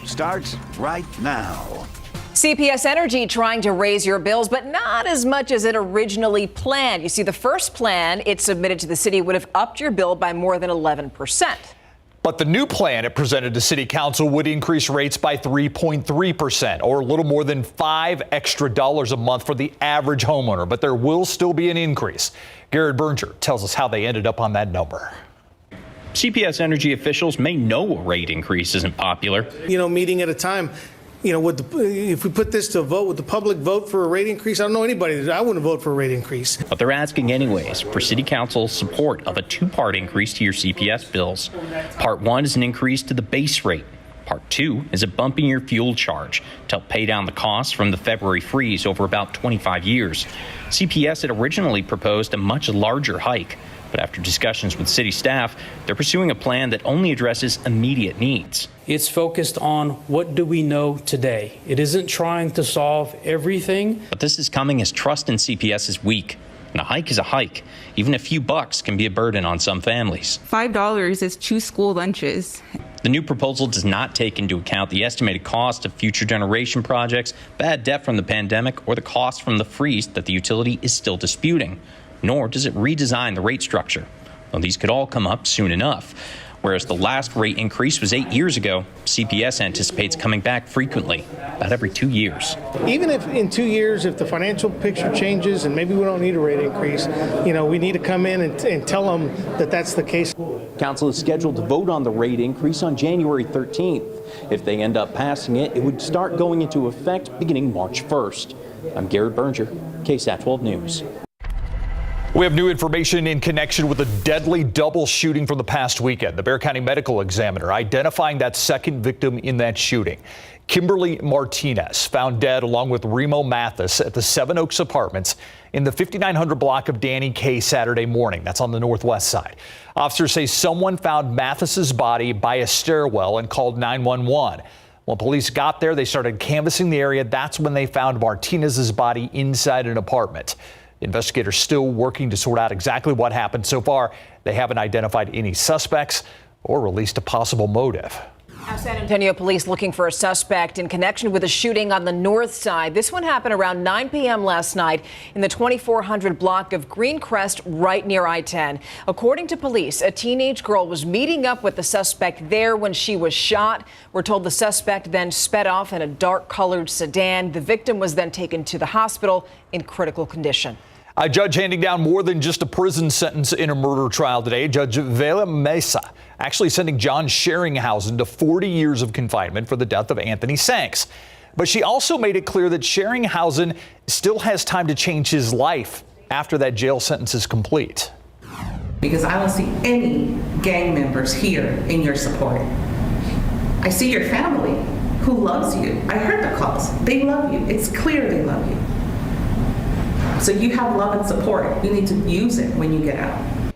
starts right now. CPS Energy trying to raise your bills, but not as much as it originally planned. You see, the first plan it submitted to the city would have upped your bill by more than 11%. But the new plan it presented to City Council would increase rates by 3.3%, or a little more than $5 extra a month for the average homeowner. But there will still be an increase. Garrett Berger tells us how they ended up on that number. CPS Energy officials may know a rate increase isn't popular. Meeting at a time. If we put this to a vote, would the public vote for a rate increase? I don't know anybody that I wouldn't vote for a rate increase. But they're asking anyways for City Council's support of a two-part increase to your CPS bills. Part one is an increase to the base rate. Part two is a bump in your fuel charge to help pay down the costs from the February freeze over about 25 years. CPS had originally proposed a much larger hike, but after discussions with city staff, they're pursuing a plan that only addresses immediate needs. It's focused on what do we know today. It isn't trying to solve everything. But this is coming as trust in CPS is weak. And a hike is a hike. Even a few bucks can be a burden on some families. $5 is 2 school lunches. The new proposal does not take into account the estimated cost of future generation projects, bad debt from the pandemic, or the cost from the freeze that the utility is still disputing. Nor does it redesign the rate structure. Well, these could all come up soon enough. Whereas the last rate increase was 8 years ago, CPS anticipates coming back frequently, about every 2 years. Even if in 2 years, if the financial picture changes and maybe we don't need a rate increase, we need to come in and tell them that that's the case. Council is scheduled to vote on the rate increase on January 13th. If they end up passing it, it would start going into effect beginning March 1st. I'm Garrett Berger, KSAT 12 News. We have new information in connection with a deadly double shooting from the past weekend. The Bexar County Medical Examiner identifying that second victim in that shooting. Kimberly Martinez found dead along with Remo Mathis at the Seven Oaks Apartments in the 5900 block of Danny K Saturday morning. That's on the northwest side. Officers say someone found Mathis's body by a stairwell and called 911. When police got there, they started canvassing the area. That's when they found Martinez's body inside an apartment. Investigators still working to sort out exactly what happened. So far, they haven't identified any suspects or released a possible motive. San Antonio police looking for a suspect in connection with a shooting on the north side. This one happened around 9 p.m. last night in the 2400 block of Greencrest, right near I-10. According to police, a teenage girl was meeting up with the suspect there when she was shot. We're told the suspect then sped off in a dark-colored sedan. The victim was then taken to the hospital in critical condition. A judge handing down more than just a prison sentence in a murder trial today. Judge Vela Mesa actually sending John Sheringhausen to 40 years of confinement for the death of Anthony Sanks. But she also made it clear that Sheringhausen still has time to change his life after that jail sentence is complete. Because I don't see any gang members here in your support. I see your family who loves you. I heard the calls. They love you. It's clear they love you. So you have love and support. You need to use it when you get out.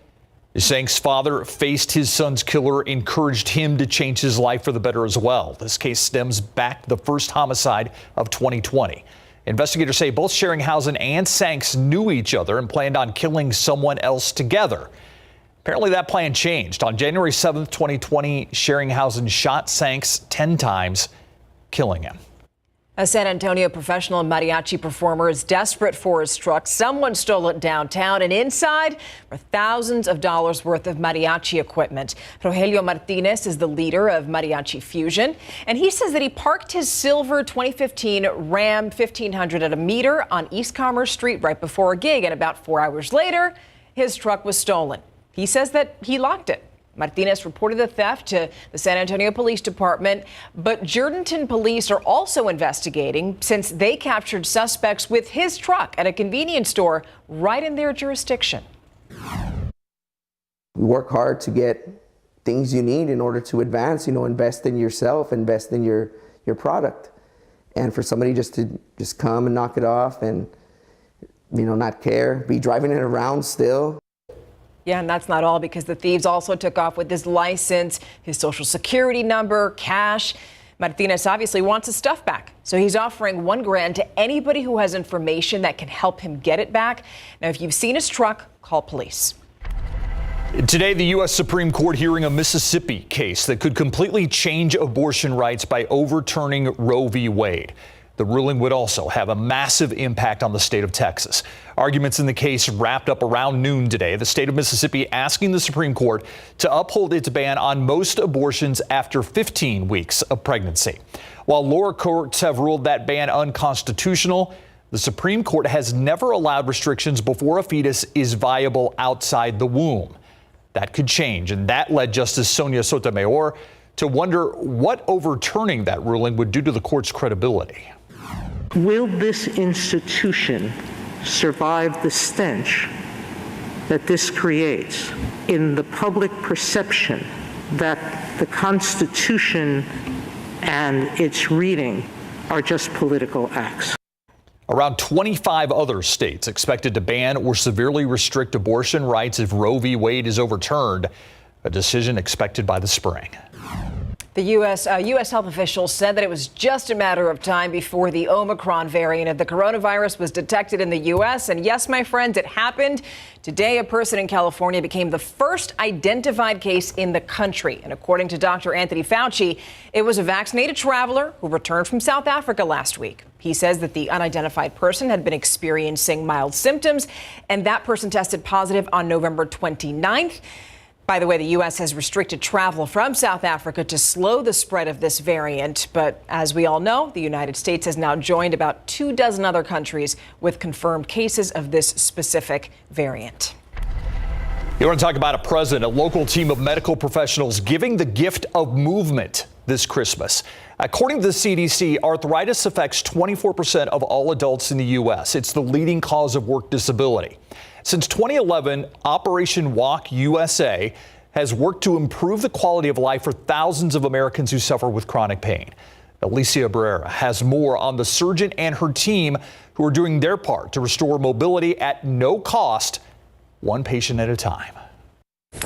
Sanks' father faced his son's killer, encouraged him to change his life for the better as well. This case stems back to the first homicide of 2020. Investigators say both Sheringhausen and Sanks knew each other and planned on killing someone else together. Apparently that plan changed. On January 7th, 2020, Sheringhausen shot Sanks 10 times, killing him. A San Antonio professional mariachi performer is desperate for his truck. Someone stole it downtown, and inside were thousands of dollars worth of mariachi equipment. Rogelio Martinez is the leader of Mariachi Fusion, and he says that he parked his silver 2015 Ram 1500 at a meter on East Commerce Street right before a gig, and about 4 hours later, his truck was stolen. He says that he locked it. Martinez reported the theft to the San Antonio Police Department, but Jourdanton police are also investigating since they captured suspects with his truck at a convenience store right in their jurisdiction. We work hard to get things you need in order to advance, invest in yourself, invest in your product. And for somebody to come and knock it off and, not care, be driving it around still. Yeah, and that's not all, because the thieves also took off with his license, his social security number, cash. Martinez obviously wants his stuff back, so he's offering $1,000 to anybody who has information that can help him get it back. Now, if you've seen his truck, call police. Today, the U.S. Supreme Court hearing a Mississippi case that could completely change abortion rights by overturning Roe v. Wade. The ruling would also have a massive impact on the state of Texas. Arguments in the case wrapped up around noon today. The state of Mississippi asking the Supreme Court to uphold its ban on most abortions after 15 weeks of pregnancy. While lower courts have ruled that ban unconstitutional, the Supreme Court has never allowed restrictions before a fetus is viable outside the womb. That could change, and that led Justice Sonia Sotomayor to wonder what overturning that ruling would do to the court's credibility. Will this institution survive the stench that this creates in the public perception that the Constitution and its reading are just political acts? Around 25 other states expected to ban or severely restrict abortion rights if Roe v. Wade is overturned, a decision expected by the spring. The U.S. health officials said that it was just a matter of time before the Omicron variant of the coronavirus was detected in the U.S. And yes, my friends, it happened. Today, a person in California became the first identified case in the country. And according to Dr. Anthony Fauci, it was a vaccinated traveler who returned from South Africa last week. He says that the unidentified person had been experiencing mild symptoms, and that person tested positive on November 29th. By the way, the U.S. has restricted travel from South Africa to slow the spread of this variant. But as we all know, the United States has now joined about 24 other countries with confirmed cases of this specific variant. You want to talk about a president, a local team of medical professionals giving the gift of movement this Christmas. According to the CDC, arthritis affects 24% of all adults in the U.S. It's the leading cause of work disability. Since 2011, Operation Walk USA has worked to improve the quality of life for thousands of Americans who suffer with chronic pain. Alicia Barrera has more on the surgeon and her team who are doing their part to restore mobility at no cost, one patient at a time.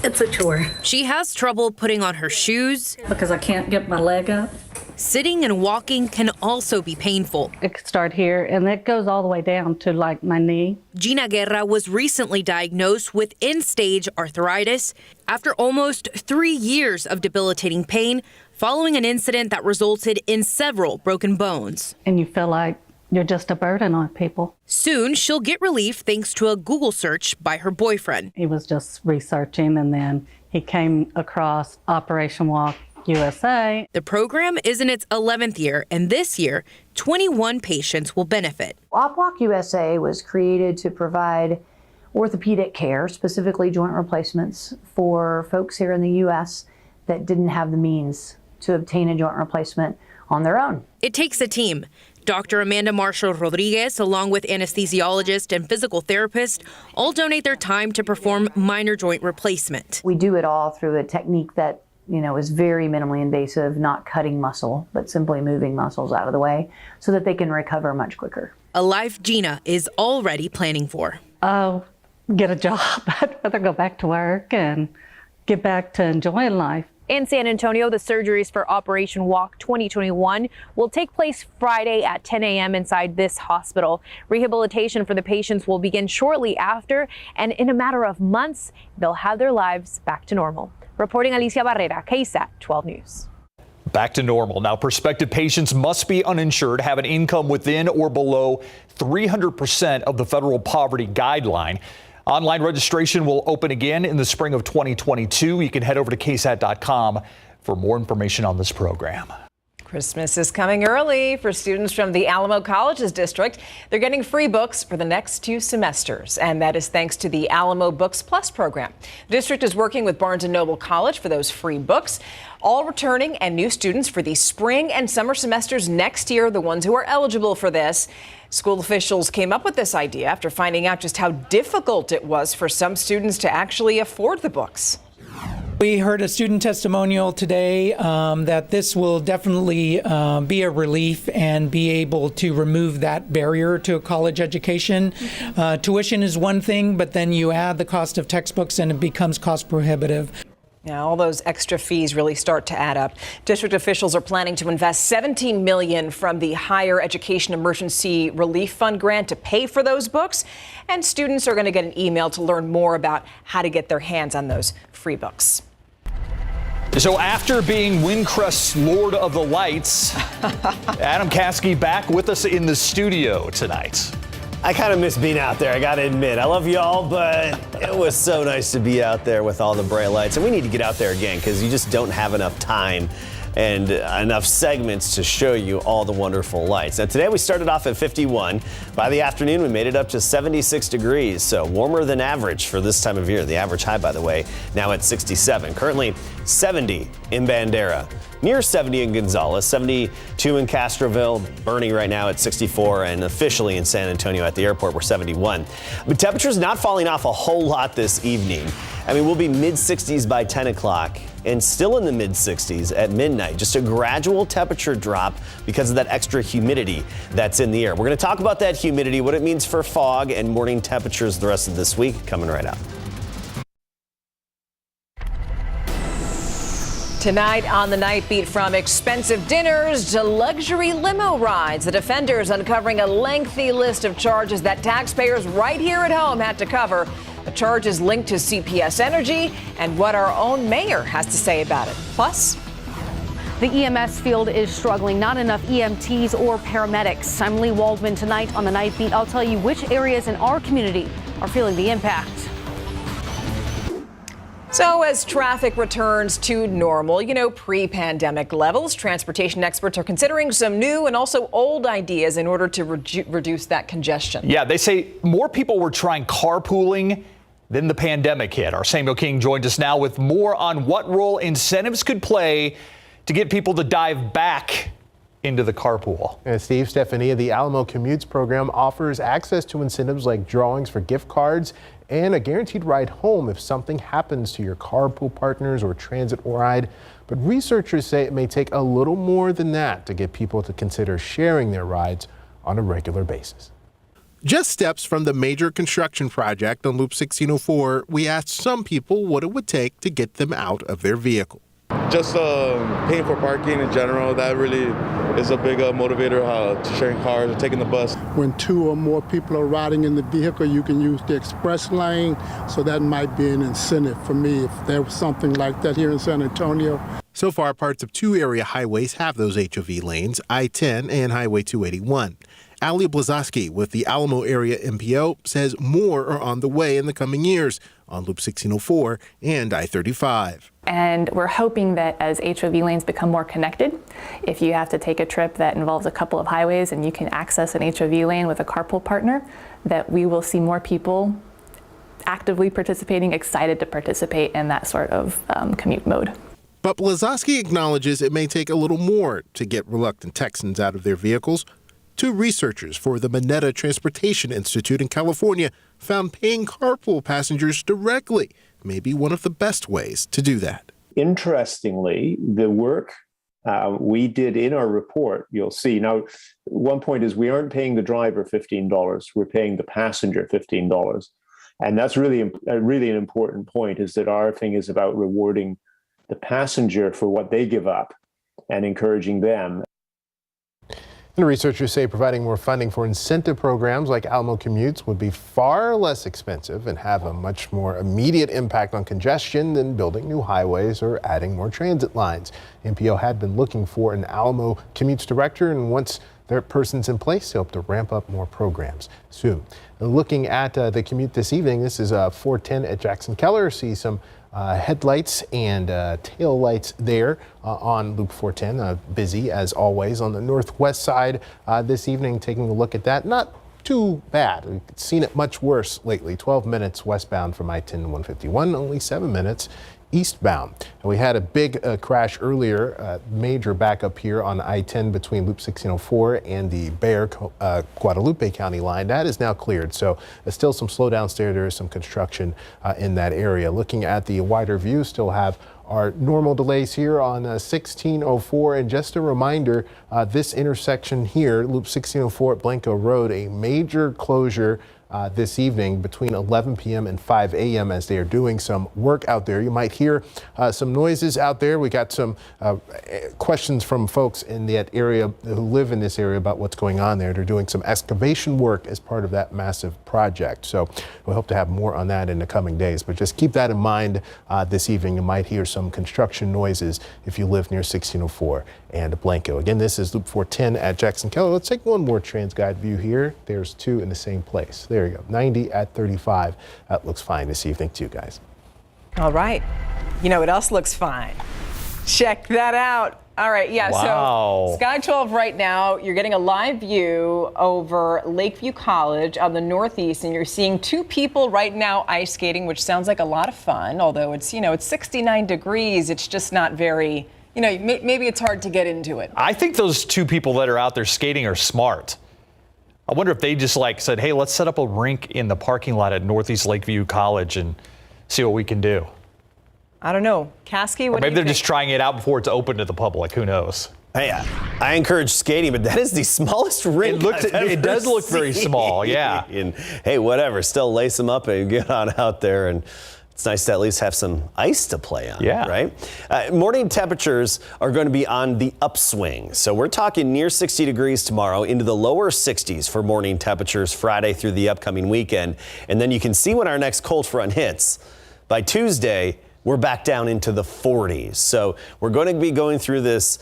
It's a chore. She has trouble putting on her shoes because I can't get my leg up. Sitting and walking can also be painful. It could start here and it goes all the way down to like my knee. Gina Guerra was recently diagnosed with end-stage arthritis after almost 3 years of debilitating pain following an incident that resulted in several broken bones. And you feel like you're just a burden on people. Soon, she'll get relief thanks to a Google search by her boyfriend. He was just researching and then he came across Operation Walk USA. The program is in its 11th year, and this year, 21 patients will benefit. OpWalk USA was created to provide orthopedic care, specifically joint replacements, for folks here in the U.S. that didn't have the means to obtain a joint replacement on their own. It takes a team. Dr. Amanda Marshall Rodriguez, along with anesthesiologist and physical therapist, all donate their time to perform minor joint replacement. We do it all through a technique that is very minimally invasive, not cutting muscle, but simply moving muscles out of the way so that they can recover much quicker. A life Gina is already planning for. Oh, get a job. I'd rather go back to work and get back to enjoying life. In San Antonio, the surgeries for Operation Walk 2021 will take place Friday at 10 a.m. inside this hospital. Rehabilitation for the patients will begin shortly after, and in a matter of months, they'll have their lives back to normal. Reporting Alicia Barrera, KSAT 12 News. Back to normal. Now, prospective patients must be uninsured, have an income within or below 300% of the federal poverty guideline. Online registration will open again in the spring of 2022. You can head over to KSAT.com for more information on this program. Christmas is coming early for students from the Alamo Colleges district. They're getting free books for the next 2 semesters, and that is thanks to the Alamo Books Plus program. The district is working with Barnes & Noble College for those free books. All returning and new students for the spring and summer semesters next year, the ones who are eligible for this. School officials came up with this idea after finding out just how difficult it was for some students to actually afford the books. We heard a student testimonial today that this will definitely be a relief and be able to remove that barrier to a college education. Tuition is one thing, but then you add the cost of textbooks and it becomes cost prohibitive. Yeah, all those extra fees really start to add up. District officials are planning to invest $17 million from the Higher Education Emergency Relief Fund grant to pay for those books. And students are going to get an email to learn more about how to get their hands on those free books. So after being Windcrest's Lord of the Lights, Adam Caskey back with us in the studio tonight. I kind of miss being out there, I gotta admit. I love y'all, but it was so nice to be out there with all the bright lights. And we need to get out there again because you just don't have enough time and enough segments to show you all the wonderful lights. Now today we started off at 51. By the afternoon we made it up to 76 degrees, so warmer than average for this time of year. The average high, by the way, now at 67. Currently 70 in Bandera. Near 70 in Gonzales, 72 in Castroville, burning right now at 64, and officially in San Antonio at the airport we're 71. But temperatures not falling off a whole lot this evening. I mean, we'll be mid-60s by 10 o'clock and still in the mid-60s at midnight. Just a gradual temperature drop because of that extra humidity that's in the air. We're going to talk about that humidity, what it means for fog and morning temperatures the rest of this week, coming right up. Tonight on the Night Beat, from expensive dinners to luxury limo rides, the defenders uncovering a lengthy list of charges that taxpayers right here at home had to cover. The charges linked to CPS Energy and what our own mayor has to say about it. Plus, the EMS field is struggling. Not enough EMTs or paramedics. I'm Lee Waldman. Tonight on the Night Beat, I'll tell you which areas in our community are feeling the impact. so as traffic returns to normal, pre-pandemic levels, transportation experts are considering some new and also old ideas in order to reduce that congestion. Yeah, they say more people were trying carpooling than the pandemic hit. Our Samuel King joins us now with more on what role incentives could play to get people to dive back into the carpool. And Steve, Stefania, the Alamo Commutes program offers access to incentives like drawings for gift cards and a guaranteed ride home if something happens to your carpool partners or transit ride. But researchers say it may take a little more than that to get people to consider sharing their rides on a regular basis. Just steps from the major construction project on Loop 1604, we asked some people what it would take to get them out of their vehicle. Just paying for parking in general, that really is a big motivator to sharing cars or taking the bus. When two or more people are riding in the vehicle, you can use the express lane, so that might be an incentive for me if there was something like that here in San Antonio. So far, parts of two area highways have those HOV lanes, I-10 and Highway 281. Ali Blazowski with the Alamo Area MPO says more are on the way in the coming years on Loop 1604 and I-35. And we're hoping that as HOV lanes become more connected, if you have to take a trip that involves a couple of highways and you can access an HOV lane with a carpool partner, that we will see more people actively participating, excited to participate in that sort of commute mode. But Blazowski acknowledges it may take a little more to get reluctant Texans out of their vehicles. Two researchers for the Mineta Transportation Institute in California found paying carpool passengers directly may be one of the best ways to do that. Interestingly, the work we did in our report, you'll see. Now, one point is we aren't paying the driver $15, we're paying the passenger $15. And that's really an important point, is that our thing is about rewarding the passenger for what they give up and encouraging them. And researchers say providing more funding for incentive programs like Alamo Commutes would be far less expensive and have a much more immediate impact on congestion than building new highways or adding more transit lines. MPO had been looking for an Alamo Commutes director, and once their person's in place, they hope to ramp up more programs soon. Looking at the commute this evening, this is 410 at Jackson Keller. See some headlights and tail lights there on Loop 410. Busy as always on the northwest side this evening. Taking a look at that, not too bad. We've seen it much worse lately. 12 minutes westbound from I-10 to 151, only 7 minutes eastbound. And we had a big crash earlier, major backup here on I-10 between Loop 1604 and the Bexar Guadalupe County line. That is now cleared, so there's still some slowdowns there. There is some construction in that area. Looking at the wider view, still have our normal delays here on 1604. And just a reminder, this intersection here, Loop 1604 at Blanco Road, a major closure this evening between 11 p.m. and 5 a.m. as they are doing some work out there. You might hear some noises out there. We got some questions from folks in that area who live in this area about what's going on there. They're doing some excavation work as part of that massive project. So we hope to have more on that in the coming days. But just keep that in mind this evening. You might hear some construction noises if you live near 1604 and Blanco. Again, this is Loop 410 at Jackson Keller. Let's take one more TransGuide view here. There's two in the same place. There you go. 90 at 35. That looks fine this evening too, guys. All right. You know what else looks fine? Check that out. All right, yeah, Wow. So Sky 12 right now, you're getting a live view over Lakeview College on the northeast, and you're seeing two people right now ice skating, which sounds like a lot of fun, although it's, it's 69 degrees. It's just not very, maybe it's hard to get into it. I think those two people that are out there skating are smart. I wonder if they just said, hey, let's set up a rink in the parking lot at Northeast Lakeview College and see what we can do. I don't know. Kasky, what do you think? Maybe they're just trying it out before it's open to the public. Who knows? Hey, I encourage skating, but that is the smallest rink. It does look very small, yeah. And hey, whatever. Still lace them up and get on out there. And it's nice to at least have some ice to play on, right? Morning temperatures are going to be on the upswing. So we're talking near 60 degrees tomorrow, into the lower 60s for morning temperatures Friday through the upcoming weekend. And then you can see when our next cold front hits. By Tuesday, we're back down into the 40s. So we're going to be going through this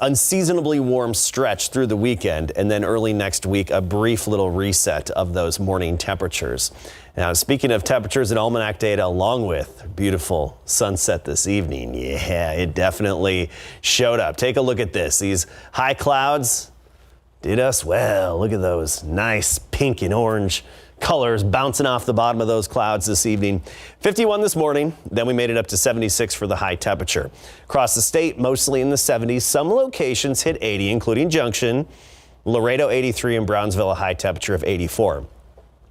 unseasonably warm stretch through the weekend, and then early next week, a brief little reset of those morning temperatures. Now, speaking of temperatures and almanac data, along with beautiful sunset this evening, yeah, it definitely showed up. Take a look at this. These high clouds did us well. Look at those nice pink and orange colors bouncing off the bottom of those clouds this evening. 51 this morning, then we made it up to 76 for the high temperature. Across the state, mostly in the 70s. Some locations hit 80, including Junction, Laredo 83, and Brownsville a high temperature of 84.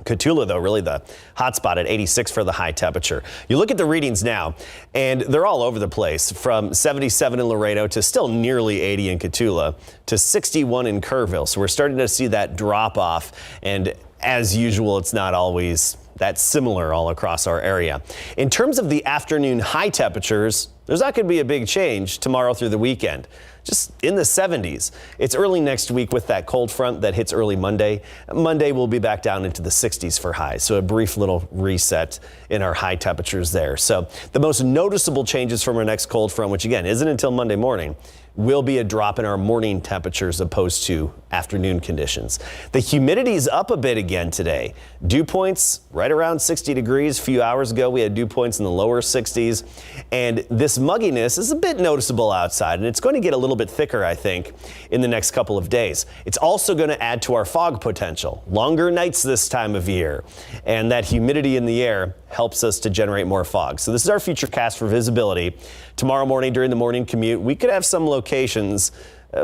Cotulla, though, really the hot spot at 86 for the high temperature. You look at the readings now, and they're all over the place, from 77 in Laredo to still nearly 80 in Cotulla to 61 in Kerrville. So we're starting to see that drop off, and as usual, it's not always that similar all across our area. In terms of the afternoon high temperatures, there's not going to be a big change tomorrow through the weekend. Just in the 70s. It's early next week with that cold front that hits early Monday. Monday we'll be back down into the 60s for highs. So a brief little reset in our high temperatures there. So the most noticeable changes from our next cold front, which again isn't until Monday morning, will be a drop in our morning temperatures opposed to afternoon conditions. The humidity is up a bit again today. Dew points right around 60 degrees. A few hours ago, we had dew points in the lower 60s. And this mugginess is a bit noticeable outside, and it's going to get a little bit thicker, I think, in the next couple of days. It's also going to add to our fog potential. Longer nights this time of year, and that humidity in the air helps us to generate more fog. So this is our future cast for visibility. Tomorrow morning during the morning commute, we could have some locations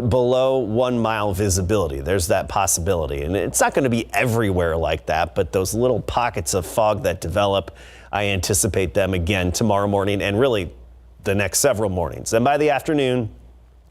below 1 mile visibility. There's that possibility. And it's not going to be everywhere like that, but those little pockets of fog that develop, I anticipate them again tomorrow morning and really the next several mornings. And by the afternoon,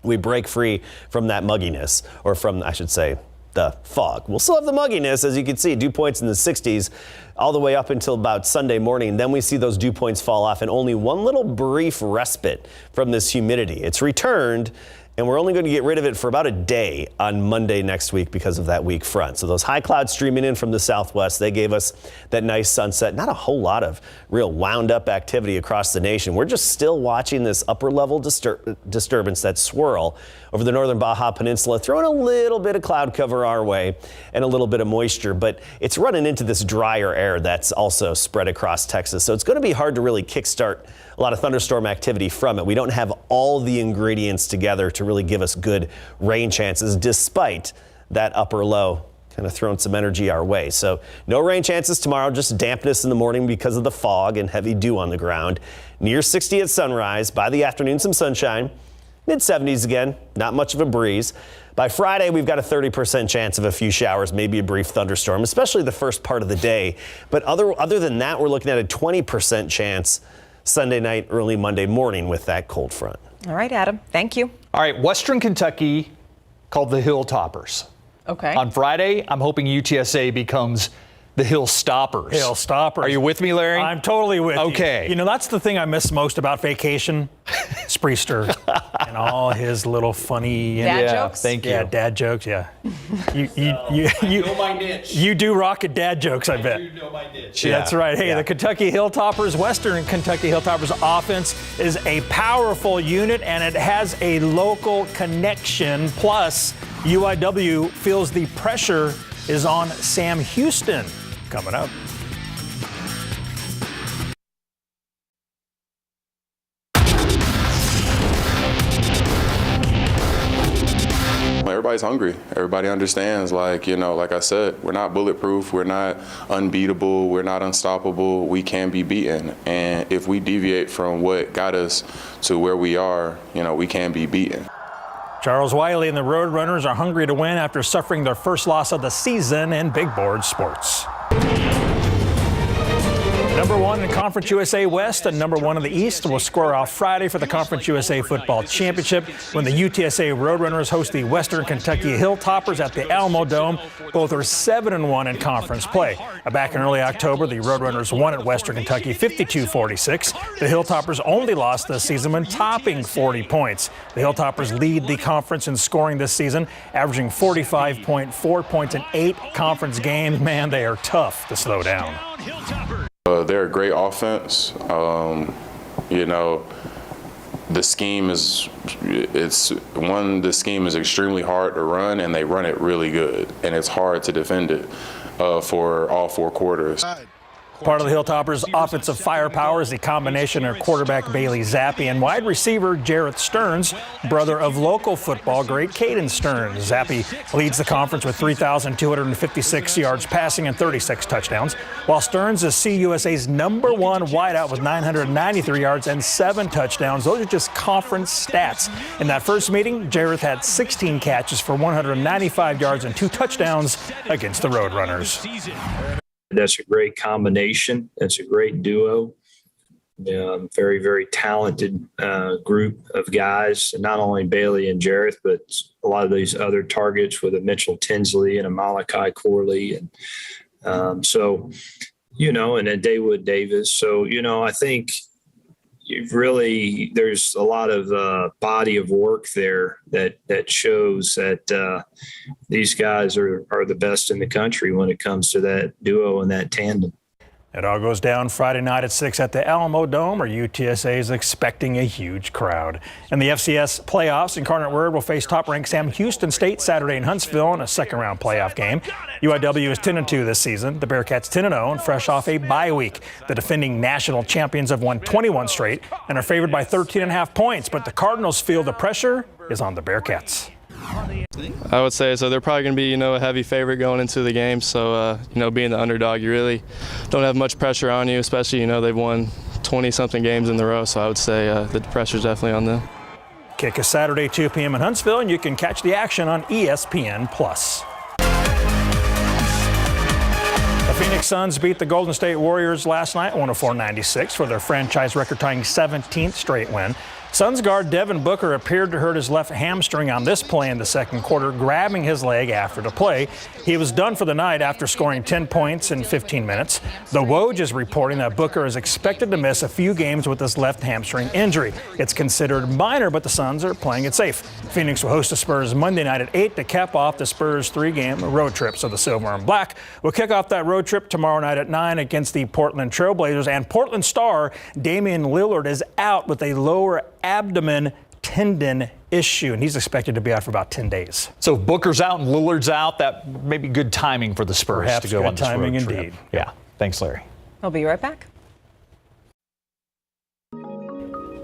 we break free from that mugginess, or from, I should say, the fog. We'll still have the mugginess, as you can see, dew points in the 60s all the way up until about Sunday morning. Then we see those dew points fall off and only one little brief respite from this humidity. It's returned, and we're only going to get rid of it for about a day on Monday next week because of that weak front. So those high clouds streaming in from the southwest, they gave us that nice sunset. Not a whole lot of real wound up activity across the nation. We're just still watching this upper level disturbance, that swirl over the northern Baja Peninsula, throwing a little bit of cloud cover our way and a little bit of moisture, but it's running into this drier air that's also spread across Texas. So it's going to be hard to really kickstart a lot of thunderstorm activity from it. We don't have all the ingredients together to really give us good rain chances, despite that upper low kind of throwing some energy our way. So no rain chances tomorrow, just dampness in the morning because of the fog and heavy dew on the ground. Near 60 at sunrise. By the afternoon, some sunshine. Mid-70s again, not much of a breeze. By Friday, we've got a 30% chance of a few showers, maybe a brief thunderstorm, especially the first part of the day. But other than that, we're looking at a 20% chance Sunday night, early Monday morning with that cold front. All right, Adam. Thank you. All right, Western Kentucky called the Hilltoppers. Okay. On Friday, I'm hoping UTSA becomes the Hilltoppers. Hilltoppers. Are you with me, Larry? I'm totally with you. Okay. You know, that's the thing I miss most about vacation. Spreester and all his little funny dad jokes. Thank you. Yeah, dad jokes. Yeah. You know my niche. You do rock at dad jokes, I bet. You know my niche. Yeah, that's right. Hey, the Kentucky Hilltoppers, Western Kentucky Hilltoppers offense is a powerful unit, and it has a local connection. Plus, UIW feels the pressure is on Sam Houston. Coming up. Everybody's hungry. Everybody understands, like I said, we're not bulletproof. We're not unbeatable. We're not unstoppable. We can be beaten. And if we deviate from what got us to where we are, we can be beaten. Charles Wiley and the Roadrunners are hungry to win after suffering their first loss of the season in big board sports. Number one in Conference USA West and number one in the East will square off Friday for the Conference USA Football Championship when the UTSA Roadrunners host the Western Kentucky Hilltoppers at the Alamo Dome. Both are 7-1 in conference play. Back in early October, the Roadrunners won at Western Kentucky 52-46. The Hilltoppers only lost this season when topping 40 points. The Hilltoppers lead the conference in scoring this season, averaging 45.4 points in 8 conference games. Man, they are tough to slow down. They're a great offense. The scheme is the scheme is extremely hard to run, and they run it really good, and it's hard to defend it for all 4 quarters. Part of the Hilltoppers' offensive firepower is the combination of quarterback Bailey Zappi and wide receiver Jarrett Stearns, brother of local football great Caden Stearns. Zappi leads the conference with 3,256 yards passing and 36 touchdowns, while Stearns is CUSA's number one wideout with 993 yards and 7 touchdowns. Those are just conference stats. In that first meeting, Jarrett had 16 catches for 195 yards and 2 touchdowns against the Roadrunners. That's a great combination. That's a great duo. Very, very talented group of guys, not only Bailey and Jareth, but a lot of these other targets with a Mitchell Tinsley and a Malachi Corley. And and then Daywood Davis. So, I think there's a lot of body of work there that shows that these guys are the best in the country when it comes to that duo and that tandem. It all goes down Friday night at 6 at the Alamo Dome, where UTSA is expecting a huge crowd. In the FCS playoffs, Incarnate Word will face top-ranked Sam Houston State Saturday in Huntsville in a second-round playoff game. UIW is 10-2 this season. The Bearcats 10-0 and fresh off a bye week. The defending national champions have won 21 straight and are favored by 13.5 points, but the Cardinals feel the pressure is on the Bearcats. I would say so. They're probably going to be, a heavy favorite going into the game. So, being the underdog, you really don't have much pressure on you, especially, they've won 20-something games in a row. So I would say the pressure's definitely on them. Kick is Saturday, 2 p.m. in Huntsville, and you can catch the action on ESPN+. The Phoenix Suns beat the Golden State Warriors last night, 104-96, for their franchise record-tying 17th straight win. Suns guard Devin Booker appeared to hurt his left hamstring on this play in the second quarter, grabbing his leg after the play. He was done for the night after scoring 10 points in 15 minutes. The Woj is reporting that Booker is expected to miss a few games with this left hamstring injury. It's considered minor, but the Suns are playing it safe. Phoenix will host the Spurs Monday night at 8 to cap off the Spurs' 3-game road trip. So the Silver and Black will kick off that road trip tomorrow night at 9 against the Portland Trailblazers. And Portland star Damian Lillard is out with a lower abdomen tendon issue, and he's expected to be out for about 10 days. So if Booker's out and Lillard's out, that may be good timing for the Spurs Perhaps to go good on this timing road trip. indeed. Yeah. Thanks, Larry. I'll be right back.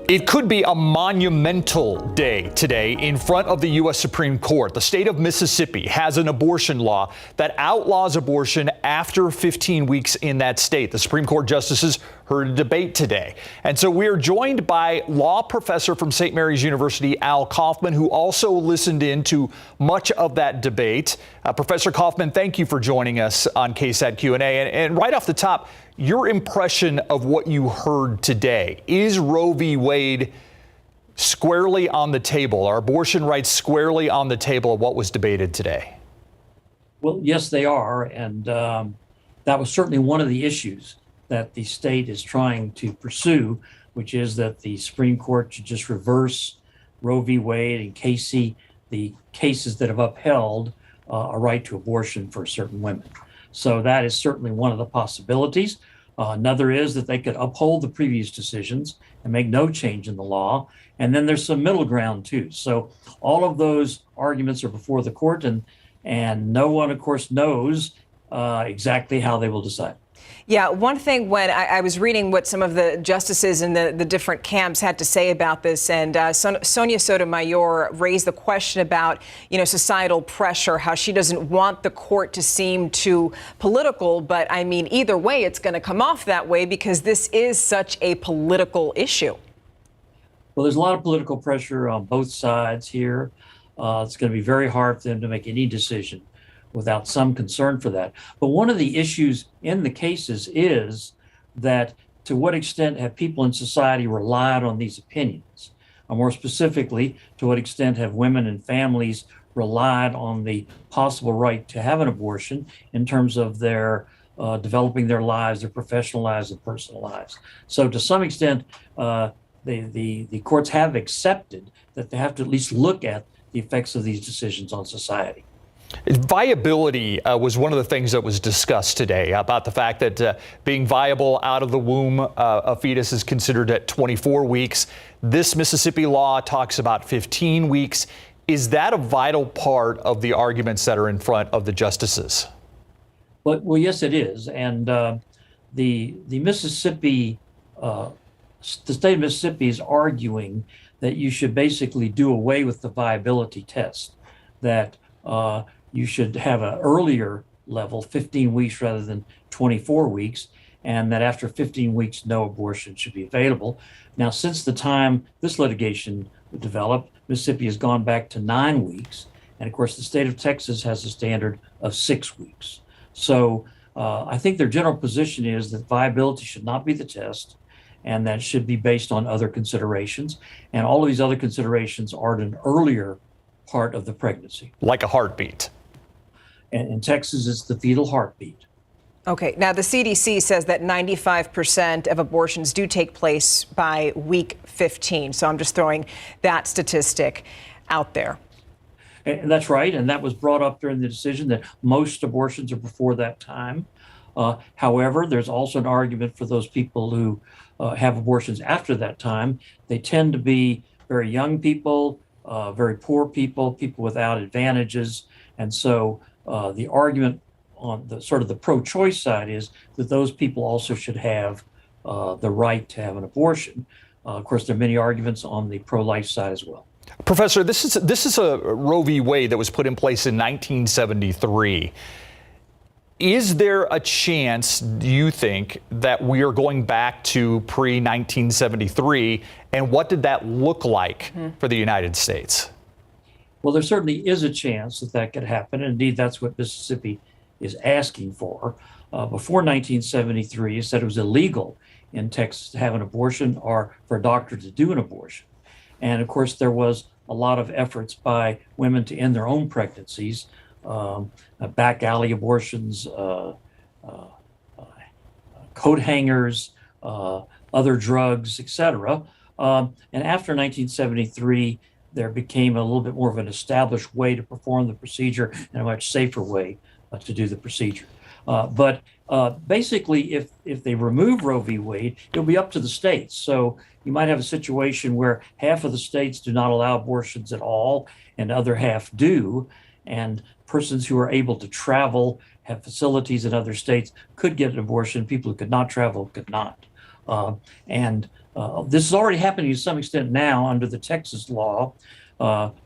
It could be a monumental day today in front of the U.S. Supreme Court. The state of Mississippi has an abortion law that outlaws abortion after 15 weeks in that state. The Supreme Court justices heard a debate today. And so we are joined by law professor from St. Mary's University, Al Kaufman, who also listened in to much of that debate. Professor Kaufman, thank you for joining us on KSAT Q&A. And right off the top, your impression of what you heard today. Is Roe v. Wade squarely on the table? Are abortion rights squarely on the table of what was debated today? Well, yes, they are. And that was certainly one of the issues that the state is trying to pursue, which is that the Supreme Court should just reverse Roe v. Wade and Casey, the cases that have upheld a right to abortion for certain women. So that is certainly one of the possibilities. Another is that they could uphold the previous decisions and make no change in the law. And then there's some middle ground too. So all of those arguments are before the court, and no one, of course, knows exactly how they will decide. Yeah, one thing when I was reading what some of the justices in the different camps had to say about this, and Sonia Sotomayor raised the question about, societal pressure, how she doesn't want the court to seem too political. But I mean, either way, it's going to come off that way because this is such a political issue. Well, there's a lot of political pressure on both sides here. It's going to be very hard for them to make any decision without some concern for that. But one of the issues in the cases is that to what extent have people in society relied on these opinions? Or more specifically, to what extent have women and families relied on the possible right to have an abortion in terms of their developing their lives, their professional lives and personal lives? So to some extent, the courts have accepted that they have to at least look at the effects of these decisions on society. Viability was one of the things that was discussed today, about the fact that being viable out of the womb, a fetus is considered at 24 weeks. This Mississippi law talks about 15 weeks. Is that a vital part of the arguments that are in front of the justices? Well, yes, it is. And the Mississippi, the state of Mississippi is arguing that you should basically do away with the viability test, that you should have an earlier level, 15 weeks rather than 24 weeks, and that after 15 weeks, no abortion should be available. Now, since the time this litigation developed, Mississippi has gone back to 9 weeks. And of course, the state of Texas has a standard of 6 weeks. So I think their general position is that viability should not be the test, and that should be based on other considerations. And all of these other considerations are at an earlier part of the pregnancy. Like a heartbeat. And in Texas, it's the fetal heartbeat. Okay, now the CDC says that 95% of abortions do take place by week 15. So I'm just throwing that statistic out there. And that's right. And that was brought up during the decision that most abortions are before that time. However, there's also an argument for those people who have abortions after that time. They tend to be very young people, very poor people, people without advantages. And so the argument on the sort of the pro-choice side is that those people also should have the right to have an abortion. Of course, there are many arguments on the pro-life side as well. Professor, this is a Roe v. Wade that was put in place in 1973. Is there a chance, do you think, that we are going back to pre-1973? And what did that look like for the United States? Well, there certainly is a chance that that could happen. Indeed, that's what Mississippi is asking for. Before 1973, it said it was illegal in Texas to have an abortion or for a doctor to do an abortion. And of course, there was a lot of efforts by women to end their own pregnancies, back alley abortions, coat hangers, other drugs, etc. And after 1973, there became a little bit more of an established way to perform the procedure and a much safer way to do the procedure. But basically, if they remove Roe v. Wade, it'll be up to the states. So you might have a situation where half of the states do not allow abortions at all, and the other half do. And persons who are able to travel, have facilities in other states, could get an abortion. People who could not travel could not. This is already happening to some extent now under the Texas law.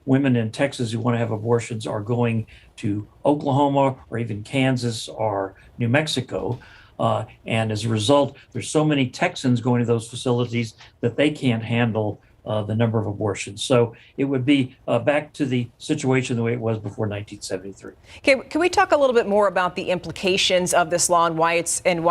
Women in Texas who want to have abortions are going to Oklahoma or even Kansas or New Mexico. And as a result, there's so many Texans going to those facilities that they can't handle the number of abortions. So it would be back to the situation the way it was before 1973. Okay, can we talk a little bit more about the implications of this law and why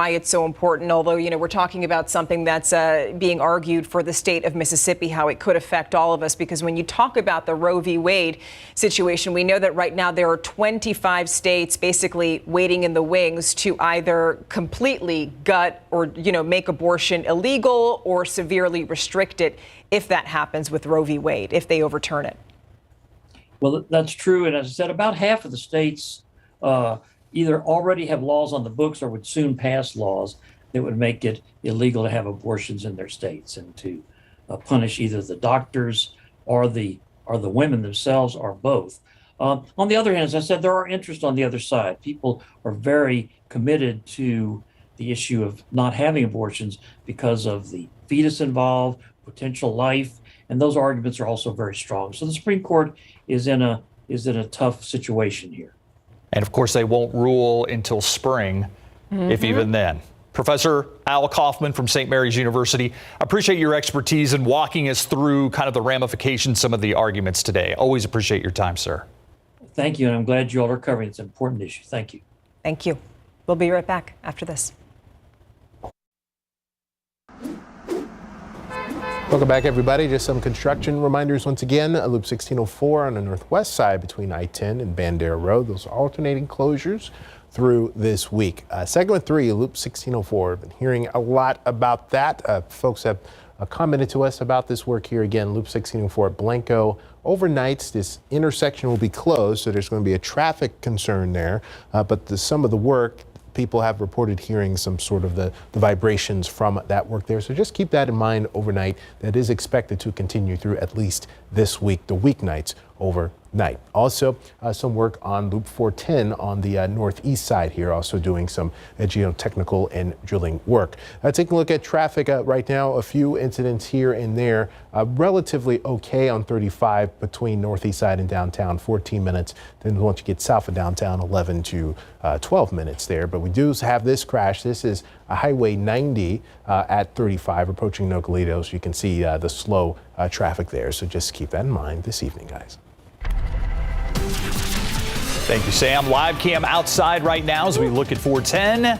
it's so important? Although, we're talking about something that's being argued for the state of Mississippi, how it could affect all of us. Because when you talk about the Roe v. Wade situation, we know that right now there are 25 states basically waiting in the wings to either completely gut or, make abortion illegal or severely restrict it if that happens with Roe v. Wade, if they overturn it. Well, that's true. And as I said, about half of the states either already have laws on the books or would soon pass laws that would make it illegal to have abortions in their states and to punish either the doctors or the women themselves or both. On the other hand, as I said, there are interests on the other side. People are very committed to the issue of not having abortions because of the fetus involved, potential life, and those arguments are also very strong. So the Supreme Court is in a tough situation here. And of course, they won't rule until spring, if even then. Professor Al Kaufman from St. Mary's University, appreciate your expertise in walking us through kind of the ramifications, some of the arguments today. Always appreciate your time, sir. Thank you, and I'm glad you all are covering this important issue. Thank you. Thank you. We'll be right back after this. Welcome back, everybody. Just some construction reminders once again. Loop 1604 on the northwest side between I-10 and Bandera Road. Those alternating closures through this week. Segment 3, Loop 1604. I've been hearing a lot about that. Folks have commented to us about this work here again. Loop 1604 at Blanco. Overnight, this intersection will be closed, so there's going to be a traffic concern there. But some of the work, people have reported hearing some sort of the vibrations from that work there. So just keep that in mind overnight. That is expected to continue through at least this week, the weeknights overnight. Also, some work on Loop 410 on the northeast side here, also doing some geotechnical and drilling work. Taking a look at traffic right now, a few incidents here and there. Relatively okay on 35 between northeast side and downtown, 14 minutes. Then once you get south of downtown, 11 to 12 minutes there. But we do have this crash. This is Highway 90 at 35 approaching Nogalitos. You can see the slow traffic there. So just keep that in mind this evening, guys. Thank you, Sam. Live cam outside right now as we look at 410.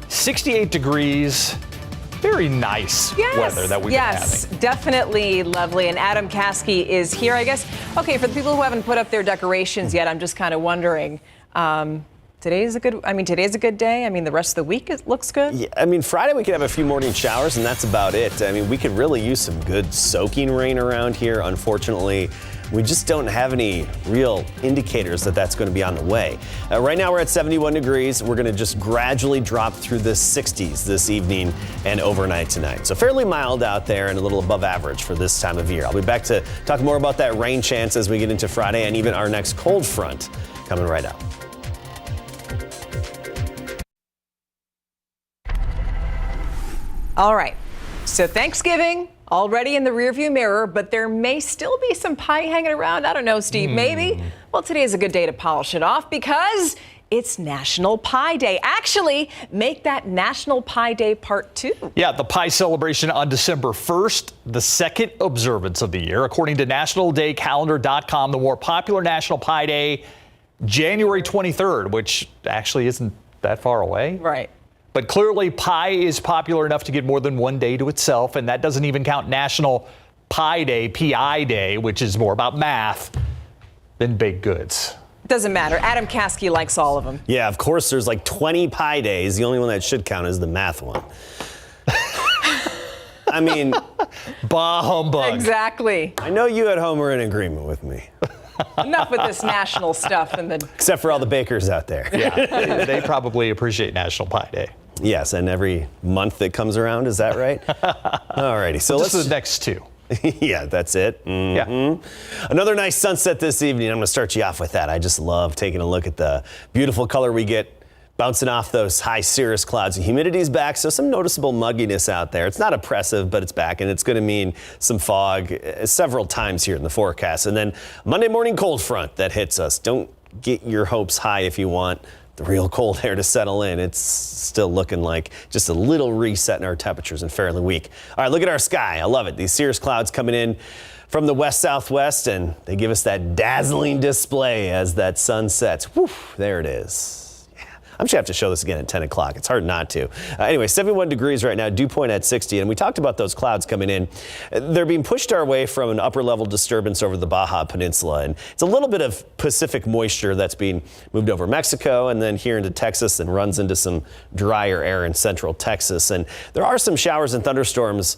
68 degrees. Very nice weather that we've been having. Yes, definitely lovely. And Adam Caskey is here, I guess. Okay, for the people who haven't put up their decorations yet, I'm just kind of wondering. Today's a good day. I mean, the rest of the week looks good. Yeah, I mean, Friday we could have a few morning showers, and that's about it. I mean, we could really use some good soaking rain around here. Unfortunately, we just don't have any real indicators that that's going to be on the way. Right now we're at 71 degrees. We're going to just gradually drop through the 60s this evening and overnight tonight. So fairly mild out there and a little above average for this time of year. I'll be back to talk more about that rain chance as we get into Friday and even our next cold front coming right up. All right. So Thanksgiving already in the rearview mirror, but there may still be some pie hanging around. I don't know, Steve, maybe. Well, today is a good day to polish it off because it's National Pie Day. Actually, make that National Pie Day Part 2. Yeah, the pie celebration on December 1st, the second observance of the year. According to nationaldaycalendar.com, the more popular National Pie Day, January 23rd, which actually isn't that far away. Right. But clearly, pie is popular enough to get more than one day to itself, and that doesn't even count National Pie Day, P.I. Day, which is more about math than baked goods. Doesn't matter. Adam Caskey likes all of them. Yeah, of course, there's like 20 pie days. The only one that should count is the math one. I mean, bah humbug. Exactly. I know you at home are in agreement with me. Enough with this national stuff. Except for all the bakers out there. Yeah, they probably appreciate National Pie Day. Yes, and every month that comes around, is that right? All righty, so let's do the next two. Yeah, that's it. Yeah. Another nice sunset this evening. I'm going to start you off with that. I just love taking a look at the beautiful color we get bouncing off those high cirrus clouds. The humidity's back, so some noticeable mugginess out there. It's not oppressive, but it's back, and it's going to mean some fog several times here in the forecast. And then Monday morning cold front that hits us. Don't get your hopes high if you want the real cold air to settle in. It's still looking like just a little reset in our temperatures and fairly weak. All right, look at our sky. I love it. These cirrus clouds coming in from the west-southwest, and they give us that dazzling display as that sun sets. Whew, there it is. I'm just going to have to show this again at 10 o'clock. It's hard not to. Anyway, 71 degrees right now, dew point at 60. And we talked about those clouds coming in. They're being pushed our way from an upper level disturbance over the Baja Peninsula. And it's a little bit of Pacific moisture that's being moved over Mexico and then here into Texas and runs into some drier air in central Texas. And there are some showers and thunderstorms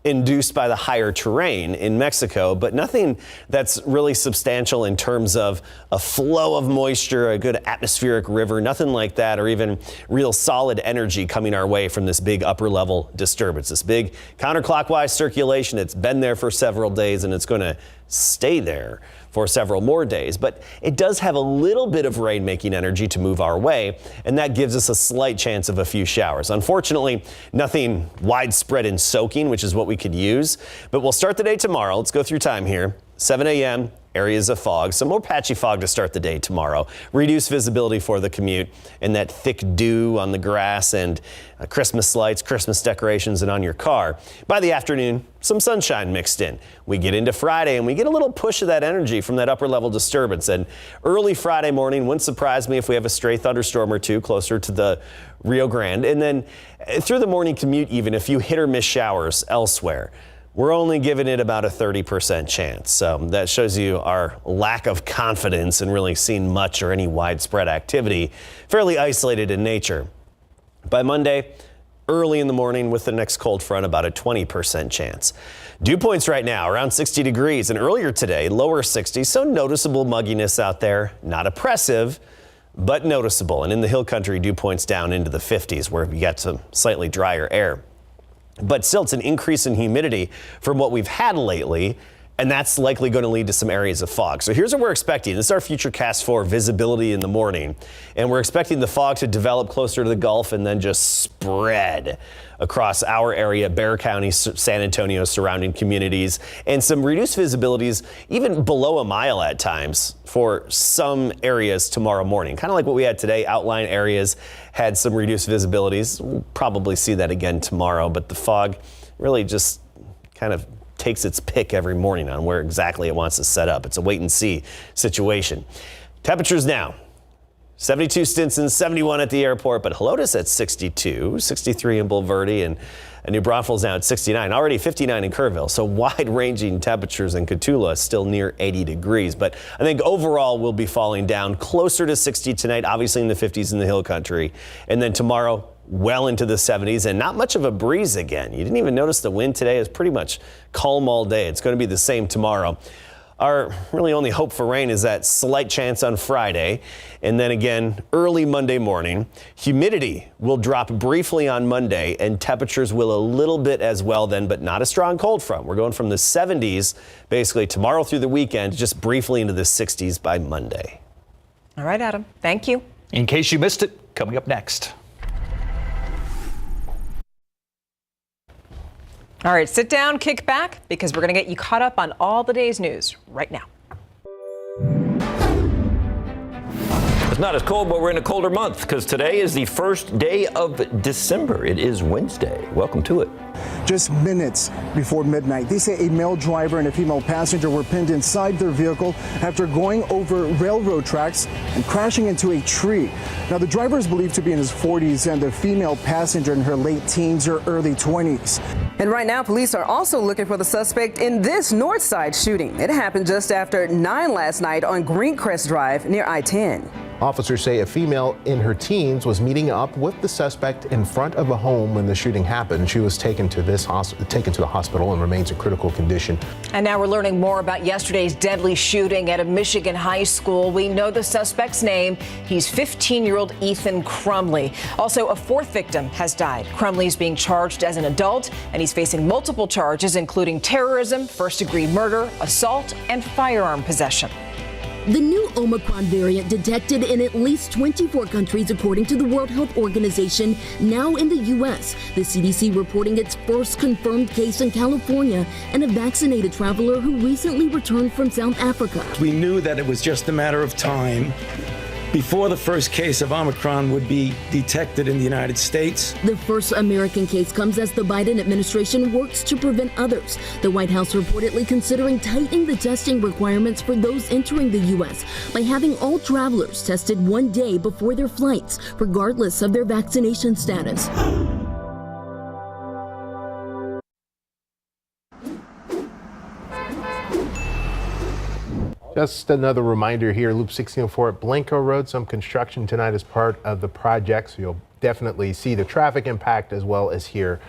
induced by the higher terrain in Mexico, but nothing that's really substantial in terms of a flow of moisture, a good atmospheric river, nothing like that, or even real solid energy coming our way from this big upper level disturbance, this big counterclockwise circulation. It's been there for several days and it's going to stay there for several more days, but it does have a little bit of rain-making energy to move our way, and that gives us a slight chance of a few showers. Unfortunately, nothing widespread and soaking, which is what we could use, but we'll start the day tomorrow. Let's go through time here. 7 a.m. areas of fog, some more patchy fog to start the day tomorrow. Reduced visibility for the commute and that thick dew on the grass and Christmas lights, Christmas decorations and on your car. By the afternoon, some sunshine mixed in. We get into Friday and we get a little push of that energy from that upper level disturbance. And early Friday morning wouldn't surprise me if we have a stray thunderstorm or two closer to the Rio Grande. And then through the morning commute, even a few hit or miss showers elsewhere. We're only giving it about a 30% chance. So that shows you our lack of confidence in really seeing much or any widespread activity, fairly isolated in nature. By Monday, early in the morning with the next cold front, about a 20% chance. Dew points right now around 60 degrees, and earlier today, lower 60s, so noticeable mugginess out there. Not oppressive, but noticeable. And in the hill country, dew points down into the 50s where we got some slightly drier air. But still, it's an increase in humidity from what we've had lately, and that's likely going to lead to some areas of fog. So here's what we're expecting. This is our Futurecast 4 visibility in the morning, and we're expecting the fog to develop closer to the Gulf and then just spread across our area, Bexar County, San Antonio, surrounding communities, and some reduced visibilities even below a mile at times for some areas tomorrow morning. Kind of like what we had today, outlying areas had some reduced visibilities. We'll probably see that again tomorrow, but the fog really just kind of takes its pick every morning on where exactly it wants to set up. It's a wait and see situation. Temperatures now. 72 Stinson, 71 at the airport, but Helotes at 62, 63 in Bulverde, and New Braunfels now at 69, already 59 in Kerrville. So wide-ranging temperatures in Cotulla, still near 80 degrees. But I think overall we'll be falling down closer to 60 tonight, obviously in the 50s in the hill country. And then tomorrow, well into the 70s, and not much of a breeze again. You didn't even notice the wind today. Is pretty much calm all day. It's going to be the same tomorrow. Our really only hope for rain is that slight chance on Friday, and then again early Monday morning. Humidity will drop briefly on Monday, and temperatures will a little bit as well then, but not a strong cold front. We're going from the 70s basically tomorrow through the weekend, just briefly into the 60s by Monday. All right, Adam. Thank you. In case you missed it, coming up next. All right, sit down, kick back, because we're going to get you caught up on all the day's news right now. It's not as cold, but we're in a colder month because today is the first day of December. It is Wednesday. Welcome to it. Just minutes before midnight, they say a male driver and a female passenger were pinned inside their vehicle after going over railroad tracks and crashing into a tree. Now, the driver is believed to be in his 40s and the female passenger in her late teens or early 20s. And right now, police are also looking for the suspect in this north side shooting. It happened just after 9 last night on Greencrest Drive near I-10. Officers say a female in her teens was meeting up with the suspect in front of a home when the shooting happened. She was taken to the hospital and remains in critical condition. And now we're learning more about yesterday's deadly shooting at a Michigan high school. We know the suspect's name. He's 15-year-old Ethan Crumley. Also, a fourth victim has died. Crumley's being charged as an adult, and he's facing multiple charges, including terrorism, first-degree murder, assault, and firearm possession. The new Omicron variant detected in at least 24 countries, according to the World Health Organization, now in the U.S. The CDC reporting its first confirmed case in California and a vaccinated traveler who recently returned from South Africa. We knew that it was just a matter of time before the first case of Omicron would be detected in the United States. The first American case comes as the Biden administration works to prevent others. The White House reportedly considering tightening the testing requirements for those entering the U.S. by having all travelers tested 1 day before their flights, regardless of their vaccination status. Just another reminder here, Loop 1604 at Blanco Road, some construction tonight as part of the project, so you'll definitely see the traffic impact as well as hear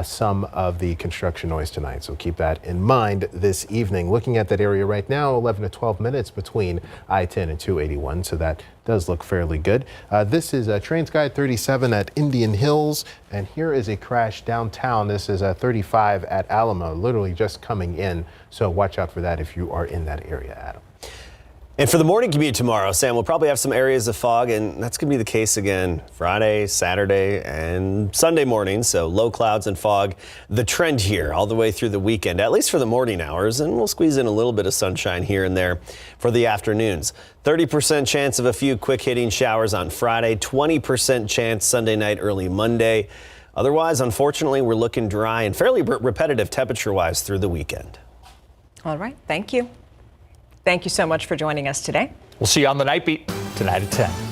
some of the construction noise tonight. So keep that in mind this evening. Looking at that area right now, 11 to 12 minutes between I-10 and 281, so that does look fairly good. This is Transguide 37 at Indian Hills, and here is a crash downtown. This is 35 at Alamo, literally just coming in, so watch out for that if you are in that area, Adam. And for the morning commute tomorrow, Sam, we'll probably have some areas of fog, and that's going to be the case again Friday, Saturday, and Sunday morning. So low clouds and fog, the trend here all the way through the weekend, at least for the morning hours, and we'll squeeze in a little bit of sunshine here and there for the afternoons. 30% chance of a few quick hitting showers on Friday, 20% chance Sunday night, early Monday. Otherwise, unfortunately, we're looking dry and fairly repetitive temperature-wise through the weekend. All right. Thank you. Thank you so much for joining us today. We'll see you on the Night Beat tonight at 10.